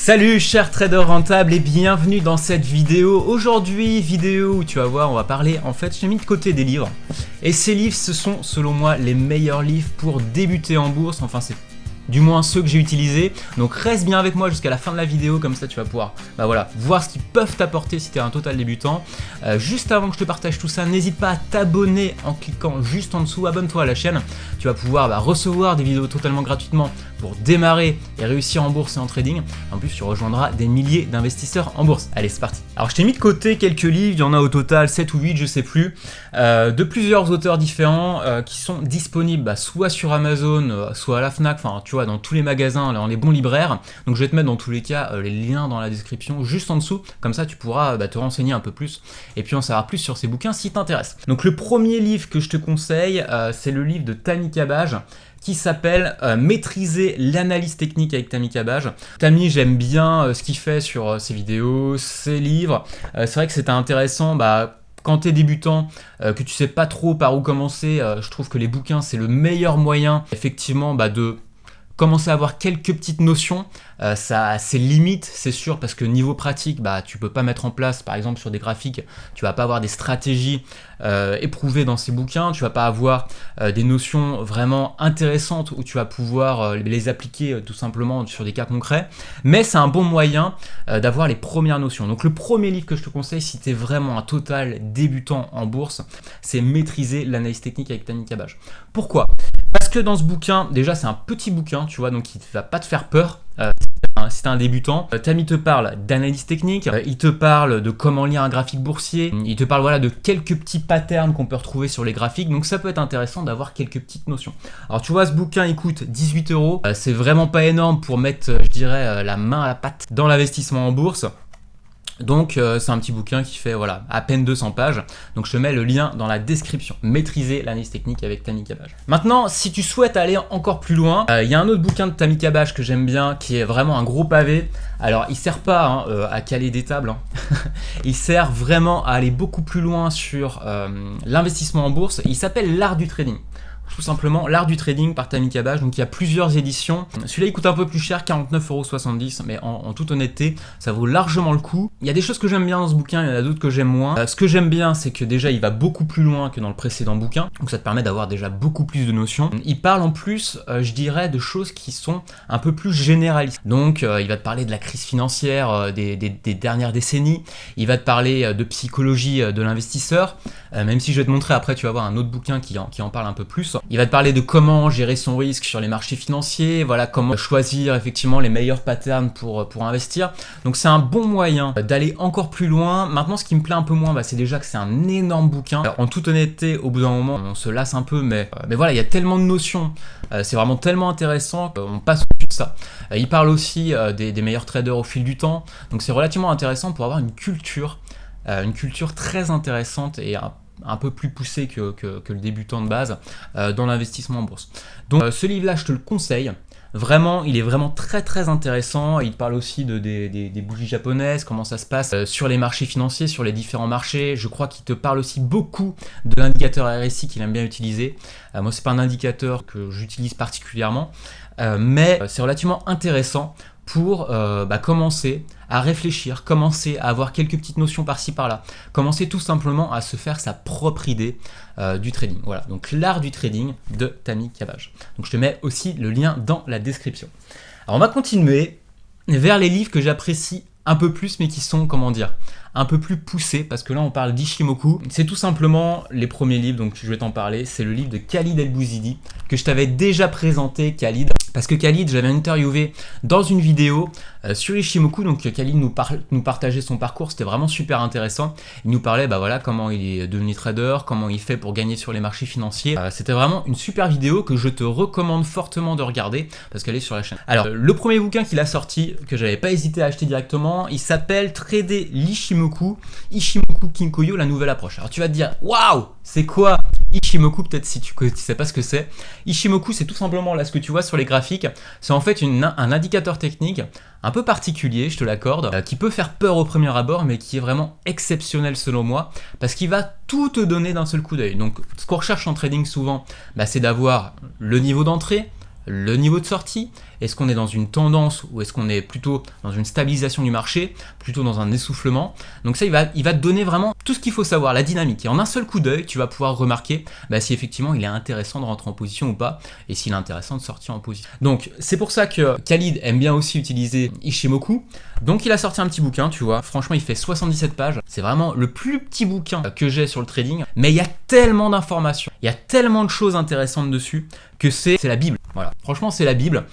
Salut chers traders rentables et bienvenue dans cette vidéo. Aujourd'hui, vidéo où tu vas voir, on va parler, en fait, j'ai mis de côté des livres. Et ces livres, ce sont selon moi les meilleurs livres pour débuter en bourse. Enfin, c'est du moins ceux que j'ai utilisés. Donc reste bien avec moi jusqu'à la fin de la vidéo, comme ça tu vas pouvoir voir ce qu'ils peuvent t'apporter si tu es un total débutant. Juste avant que je te partage tout ça, n'hésite pas à t'abonner en cliquant juste en dessous, abonne-toi à la chaîne. Tu vas pouvoir recevoir des vidéos totalement gratuitement pour démarrer et réussir en bourse et en trading. En plus, tu rejoindras des milliers d'investisseurs en bourse. Allez, c'est parti. Alors, je t'ai mis de côté quelques livres, il y en a au total 7 ou 8, je sais plus, de plusieurs auteurs différents qui sont disponibles soit sur Amazon, soit à la Fnac, enfin, tu vois, dans tous les magasins, dans les bons libraires. Donc, je vais te mettre dans tous les cas les liens dans la description, juste en dessous. Comme ça, tu pourras te renseigner un peu plus et puis en savoir plus sur ces bouquins si t'intéresse. Donc, le premier livre que je te conseille, c'est le livre de Tammy Cabage, qui s'appelle Maîtriser l'analyse technique avec Tammy Cabage. Tammy, j'aime bien ce qu'il fait sur ses vidéos, ses livres. C'est vrai que c'était intéressant, quand tu es débutant, que tu sais pas trop par où commencer, je trouve que les bouquins, c'est le meilleur moyen, effectivement, de commencer à avoir quelques petites notions. Ça a ses limites, c'est sûr, parce que niveau pratique, tu peux pas mettre en place, par exemple sur des graphiques, tu vas pas avoir des stratégies éprouvées dans ces bouquins, tu vas pas avoir des notions vraiment intéressantes où tu vas pouvoir les appliquer tout simplement sur des cas concrets, mais c'est un bon moyen d'avoir les premières notions. Donc le premier livre que je te conseille si tu es vraiment un total débutant en bourse, c'est Maîtriser l'analyse technique avec Tammy Cabage. Pourquoi ? Parce que dans ce bouquin, déjà c'est un petit bouquin, tu vois, donc il ne va pas te faire peur. Si t'es un débutant, Tammy te parle d'analyse technique, il te parle de comment lire un graphique boursier, il te parle de quelques petits patterns qu'on peut retrouver sur les graphiques, donc ça peut être intéressant d'avoir quelques petites notions. Alors tu vois, ce bouquin il coûte 18 €, c'est vraiment pas énorme pour mettre, je dirais, la main à la pâte dans l'investissement en bourse. Donc c'est un petit bouquin qui fait à peine 200 pages, donc je te mets le lien dans la description. Maîtriser l'analyse technique avec Tammy Cabage. Maintenant, si tu souhaites aller encore plus loin, il y a un autre bouquin de Tammy Cabage que j'aime bien, qui est vraiment un gros pavé. Alors il sert pas à caler des tables, il sert vraiment à aller beaucoup plus loin sur l'investissement en bourse. Il s'appelle L'Art du Trading. Tout simplement, L'Art du Trading par Tammy Cabage. Donc il y a plusieurs éditions. Celui-là il coûte un peu plus cher, 49,70 €, mais en toute honnêteté, ça vaut largement le coup. Il y a des choses que j'aime bien dans ce bouquin, il y en a d'autres que j'aime moins. Ce que j'aime bien, c'est que déjà il va beaucoup plus loin que dans le précédent bouquin, donc ça te permet d'avoir déjà beaucoup plus de notions. Il parle en plus, je dirais, de choses qui sont un peu plus généralistes. Donc il va te parler de la crise financière des dernières décennies, il va te parler de psychologie de l'investisseur, même si je vais te montrer après, tu vas voir un autre bouquin qui en parle un peu plus. Il va te parler de comment gérer son risque sur les marchés financiers, comment choisir effectivement les meilleurs patterns pour investir. Donc c'est un bon moyen d'aller encore plus loin. Maintenant, ce qui me plaît un peu moins, c'est déjà que c'est un énorme bouquin. En toute honnêteté, au bout d'un moment, on se lasse un peu, mais voilà, il y a tellement de notions. C'est vraiment tellement intéressant qu'on passe au-dessus de ça. Il parle aussi des meilleurs traders au fil du temps. Donc c'est relativement intéressant pour avoir une culture très intéressante et un peu plus poussé que le débutant de base dans l'investissement en bourse. Donc ce livre-là, je te le conseille. Vraiment, il est vraiment très très intéressant. Il parle aussi des bougies japonaises, comment ça se passe sur les marchés financiers, sur les différents marchés. Je crois qu'il te parle aussi beaucoup de l'indicateur RSI qu'il aime bien utiliser. Moi, c'est pas un indicateur que j'utilise particulièrement, mais c'est relativement intéressant pour commencer à réfléchir, commencer à avoir quelques petites notions par-ci par-là, commencer tout simplement à se faire sa propre idée du trading. Voilà, donc L'Art du Trading de Tammy Cabage. Donc je te mets aussi le lien dans la description. Alors on va continuer vers les livres que j'apprécie un peu plus, mais qui sont, un peu plus poussés, parce que là on parle d'Ishimoku. C'est tout simplement les premiers livres, donc je vais t'en parler. C'est le livre de Khalid El-Bouzidi, que je t'avais déjà présenté, Khalid, parce que Khalid, j'avais interviewé dans une vidéo sur Ishimoku, donc Khalid nous partageait son parcours, c'était vraiment super intéressant. Il nous parlait comment il est devenu trader, comment il fait pour gagner sur les marchés financiers. C'était vraiment une super vidéo que je te recommande fortement de regarder, parce qu'elle est sur la chaîne. Alors, le premier bouquin qu'il a sorti, que j'avais pas hésité à acheter directement, il s'appelle Trader l'Ishimoku, Ishimoku Kinkoyo, la nouvelle approche. Alors tu vas te dire, waouh, c'est quoi Ishimoku? Peut-être si tu sais pas ce que c'est. Ishimoku, c'est tout simplement là ce que tu vois sur les graphiques. C'est en fait un indicateur technique un peu particulier, je te l'accorde, qui peut faire peur au premier abord, mais qui est vraiment exceptionnel selon moi, parce qu'il va tout te donner d'un seul coup d'œil. Donc ce qu'on recherche en trading souvent, c'est d'avoir le niveau d'entrée, le niveau de sortie Est-ce qu'on est dans une tendance ou est-ce qu'on est plutôt dans une stabilisation du marché, plutôt dans un essoufflement? Donc ça, il va te donner vraiment tout ce qu'il faut savoir, la dynamique. Et en un seul coup d'œil, tu vas pouvoir remarquer si effectivement il est intéressant de rentrer en position ou pas, et s'il est intéressant de sortir en position. Donc c'est pour ça que Khalid aime bien aussi utiliser Ichimoku. Donc il a sorti un petit bouquin, tu vois, franchement il fait 77 pages, c'est vraiment le plus petit bouquin que j'ai sur le trading, mais il y a tellement d'informations, il y a tellement de choses intéressantes dessus, que c'est la Bible. Voilà, franchement c'est la Bible.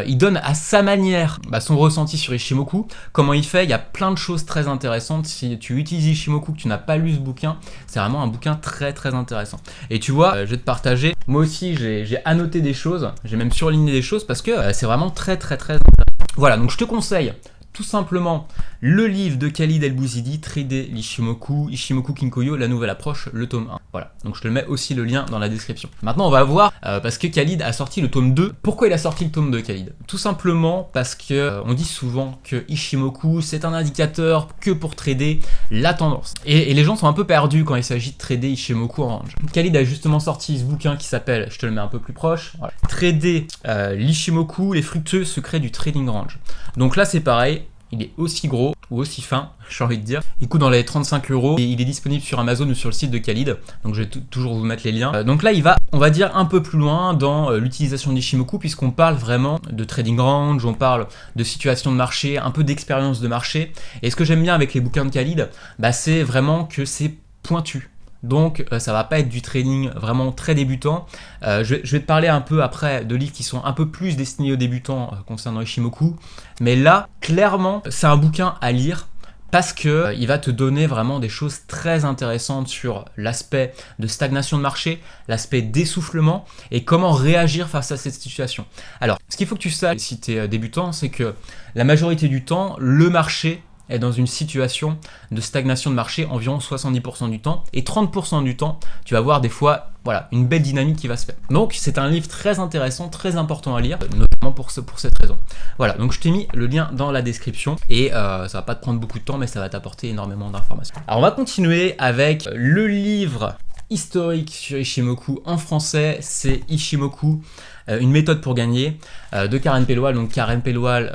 Il donne à sa manière son ressenti sur Ichimoku, comment il fait, il y a plein de choses très intéressantes. Si tu utilises Ichimoku, que tu n'as pas lu ce bouquin, c'est vraiment un bouquin très très intéressant. Et tu vois, je vais te partager, moi aussi j'ai annoté des choses, j'ai même surligné des choses parce que c'est vraiment très très très intéressant. Voilà, donc je te conseille tout simplement le livre de Khalid El-Bouzidi, Trader l'Ichimoku, Ichimoku Kinkoyo, la nouvelle approche, le tome 1. Voilà, donc je te mets aussi le lien dans la description. Maintenant on va voir, parce que Khalid a sorti le tome 2. Pourquoi il a sorti le tome 2, Khalid? Tout simplement parce que on dit souvent que Ichimoku c'est un indicateur que pour trader la tendance. Et les gens sont un peu perdus quand il s'agit de trader Ichimoku en range. Khalid a justement sorti ce bouquin qui s'appelle, je te le mets un peu plus proche, voilà, Trader l'Ichimoku, les fructueux secrets du trading range. Donc là c'est pareil, il est aussi gros ou aussi fin, j'ai envie de dire. Il coûte dans les 35 € et il est disponible sur Amazon ou sur le site de Khalid. Donc je vais toujours vous mettre les liens. Donc là, il va, on va dire, un peu plus loin dans l'utilisation d'Ichimoku puisqu'on parle vraiment de trading range, on parle de situation de marché, un peu d'expérience de marché. Et ce que j'aime bien avec les bouquins de Khalid, c'est vraiment que c'est pointu. Donc ça va pas être du trading vraiment très débutant. Je vais te parler un peu après de livres qui sont un peu plus destinés aux débutants concernant Ichimoku. Mais là, clairement, c'est un bouquin à lire parce que il va te donner vraiment des choses très intéressantes sur l'aspect de stagnation de marché, l'aspect d'essoufflement et comment réagir face à cette situation. Alors, ce qu'il faut que tu saches si tu es débutant, c'est que la majorité du temps, le marché est dans une situation de stagnation de marché environ 70% du temps, et 30% du temps, tu vas voir des fois une belle dynamique qui va se faire. Donc c'est un livre très intéressant, très important à lire, notamment pour cette raison. Voilà, donc je t'ai mis le lien dans la description, et ça va pas te prendre beaucoup de temps, mais ça va t'apporter énormément d'informations. Alors on va continuer avec le livre historique sur Ichimoku en français, c'est Ichimoku, une méthode pour gagner, de Karen Pelwal. Donc Karen Pelwal,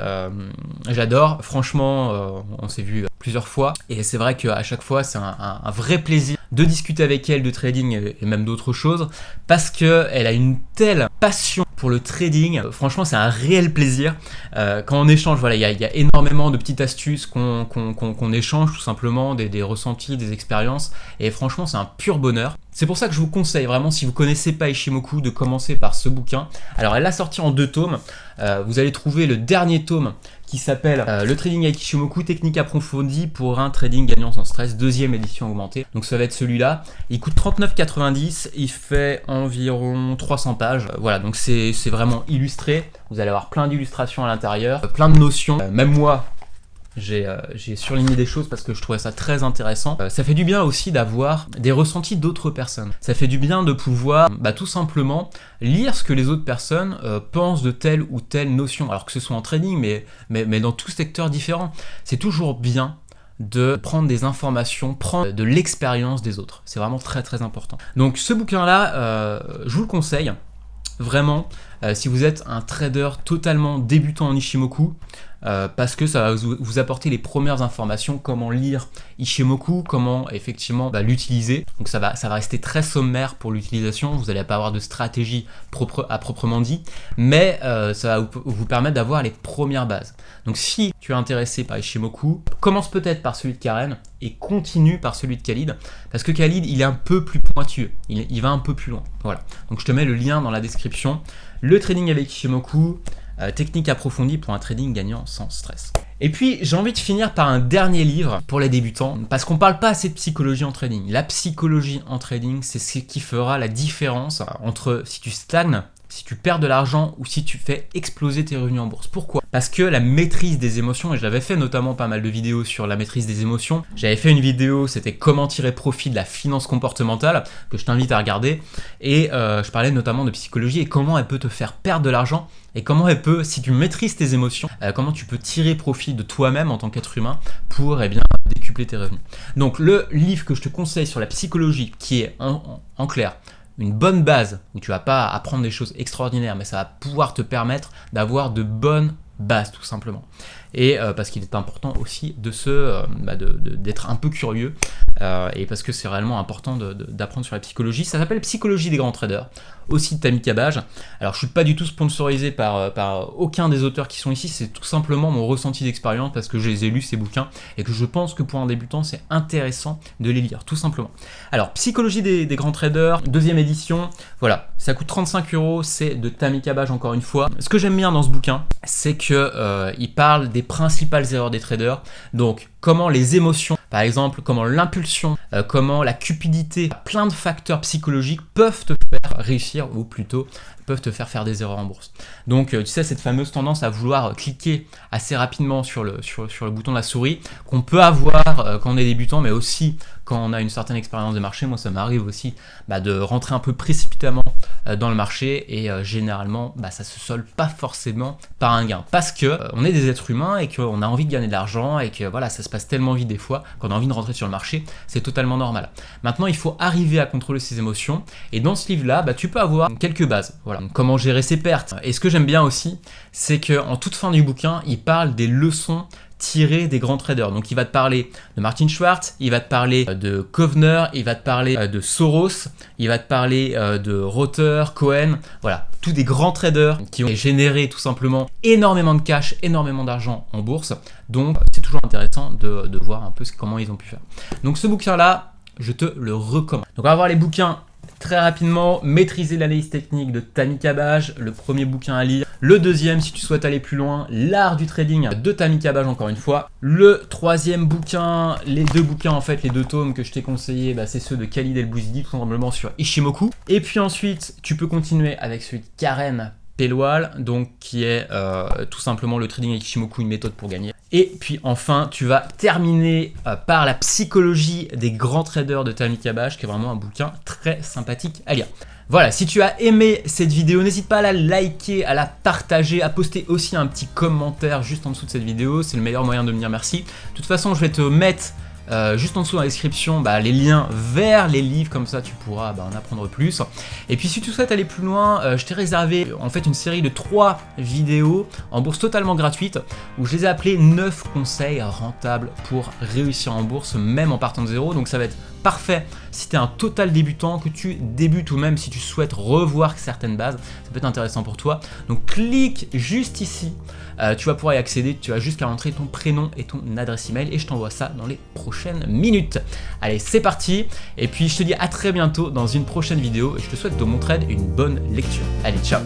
j'adore, franchement, on s'est vu plusieurs fois, et c'est vrai qu'à chaque fois c'est un vrai plaisir de discuter avec elle de trading et même d'autres choses, parce qu'elle a une telle passion pour le trading, franchement c'est un réel plaisir. Quand on échange, voilà, il y a énormément de petites astuces qu'on échange tout simplement, des ressentis, des expériences, et franchement c'est un pur bonheur. C'est pour ça que je vous conseille vraiment, si vous ne connaissez pas Ichimoku, de commencer par ce bouquin. Alors elle l'a sorti en 2 tomes, vous allez trouver le dernier tome qui s'appelle Le trading avec Ichimoku, technique approfondie pour un trading gagnant sans stress, 2e édition augmentée. Donc ça va être celui-là, il coûte 39,90 €, il fait environ 300 pages. Voilà, donc c'est vraiment illustré, vous allez avoir plein d'illustrations à l'intérieur, plein de notions, même moi, j'ai surligné des choses parce que je trouvais ça très intéressant. Ça fait du bien aussi d'avoir des ressentis d'autres personnes. Ça fait du bien de pouvoir tout simplement lire ce que les autres personnes pensent de telle ou telle notion. Alors que ce soit en trading, mais dans tout secteur différent. C'est toujours bien de prendre des informations, prendre de l'expérience des autres. C'est vraiment très très important. Donc ce bouquin-là, je vous le conseille. Vraiment, si vous êtes un trader totalement débutant en Ichimoku, parce que ça va vous apporter les premières informations, comment lire Ichimoku, comment effectivement l'utiliser. Donc ça va rester très sommaire pour l'utilisation, vous n'allez pas avoir de stratégie à proprement dit, mais ça va vous permettre d'avoir les premières bases. Donc si tu es intéressé par Ichimoku, commence peut-être par celui de Karen et continue par celui de Khalid, parce que Khalid il est un peu plus pointueux, il va un peu plus loin. Voilà, donc je te mets le lien dans la description. Le trading avec Ichimoku, technique approfondie pour un trading gagnant sans stress. Et puis j'ai envie de finir par un dernier livre pour les débutants, parce qu'on parle pas assez de psychologie en trading. La psychologie en trading, c'est ce qui fera la différence entre si tu stagnes, si tu perds de l'argent ou si tu fais exploser tes revenus en bourse. Pourquoi? Parce que la maîtrise des émotions, et j'avais fait notamment pas mal de vidéos sur la maîtrise des émotions, j'avais fait une vidéo, c'était comment tirer profit de la finance comportementale, que je t'invite à regarder, et je parlais notamment de psychologie et comment elle peut te faire perdre de l'argent, et comment elle peut, si tu maîtrises tes émotions, comment tu peux tirer profit de toi-même en tant qu'être humain pour décupler tes revenus. Donc le livre que je te conseille sur la psychologie, qui est en clair, une bonne base, où tu vas pas apprendre des choses extraordinaires, mais ça va pouvoir te permettre d'avoir de bonnes bases tout simplement. Et parce qu'il est important aussi d'être un peu curieux, et parce que c'est réellement important d'apprendre sur la psychologie. Ça s'appelle Psychologie des grands traders, aussi de Tammy Cabage. Alors je suis pas du tout sponsorisé par aucun des auteurs qui sont ici, c'est tout simplement mon ressenti d'expérience parce que je les ai lus ces bouquins et que je pense que pour un débutant c'est intéressant de les lire tout simplement. Alors Psychologie des grands traders, deuxième édition, voilà, ça coûte 35 €, c'est de Tammy Cabage encore une fois. Ce que j'aime bien dans ce bouquin, c'est que il parle des principales erreurs des traders, donc comment les émotions, par exemple, comment l'impulsion, comment la cupidité, plein de facteurs psychologiques peuvent te faire réussir, ou plutôt peuvent te faire des erreurs en bourse. Donc tu sais, cette fameuse tendance à vouloir cliquer assez rapidement sur le bouton de la souris, qu'on peut avoir quand on est débutant, mais aussi quand on a une certaine expérience de marché. Moi ça m'arrive aussi de rentrer un peu précipitamment dans le marché, et généralement ça se solde pas forcément par un gain, parce que on est des êtres humains et qu'on a envie de gagner de l'argent, et que voilà, ça se passe tellement vite des fois qu'on a envie de rentrer sur le marché, c'est totalement normal. Maintenant il faut arriver à contrôler ses émotions, et dans ce livre là tu peux avoir quelques bases. Voilà, comment gérer ses pertes. Et ce que j'aime bien aussi, c'est qu'en toute fin du bouquin, il parle des leçons tirées des grands traders. Donc il va te parler de Martin Schwartz, il va te parler de Kovner, il va te parler de Soros, il va te parler de Rother, Cohen, voilà, tous des grands traders qui ont généré tout simplement énormément de cash, énormément d'argent en bourse. Donc c'est toujours intéressant de voir un peu comment ils ont pu faire. Donc ce bouquin là, je te le recommande. Donc on va voir les bouquins très rapidement. Maîtriser l'analyse technique de Tammy Cabage, le premier bouquin à lire. Le deuxième, si tu souhaites aller plus loin, L'art du trading de Tammy Cabage encore une fois. Le troisième bouquin, les deux bouquins en fait, les deux tomes que je t'ai conseillé, c'est ceux de Khalid El-Bouzidi, tout simplement sur Ishimoku. Et puis ensuite, tu peux continuer avec celui de Karen Pelwal, donc qui est tout simplement le trading avec Ishimoku, une méthode pour gagner. Et puis enfin, tu vas terminer par la psychologie des grands traders de Tammy Cabage, qui est vraiment un bouquin très sympathique à lire. Voilà, si tu as aimé cette vidéo, n'hésite pas à la liker, à la partager, à poster aussi un petit commentaire juste en dessous de cette vidéo, c'est le meilleur moyen de me dire merci. De toute façon, je vais te mettre juste en dessous dans la description les liens vers les livres, comme ça tu pourras en apprendre plus. Et puis si tu souhaites aller plus loin, je t'ai réservé en fait une série de 3 vidéos en bourse totalement gratuite, où je les ai appelées 9 conseils rentables pour réussir en bourse même en partant de zéro. Donc ça va être parfait si tu es un total débutant, que tu débutes, ou même si tu souhaites revoir certaines bases, ça peut être intéressant pour toi. Donc clique juste ici, tu vas pouvoir y accéder, tu as juste qu'à entrer ton prénom et ton adresse email, et je t'envoie ça dans les prochaines minutes. Allez, c'est parti, et puis je te dis à très bientôt dans une prochaine vidéo, et je te souhaite de mon trade une bonne lecture. Allez, ciao.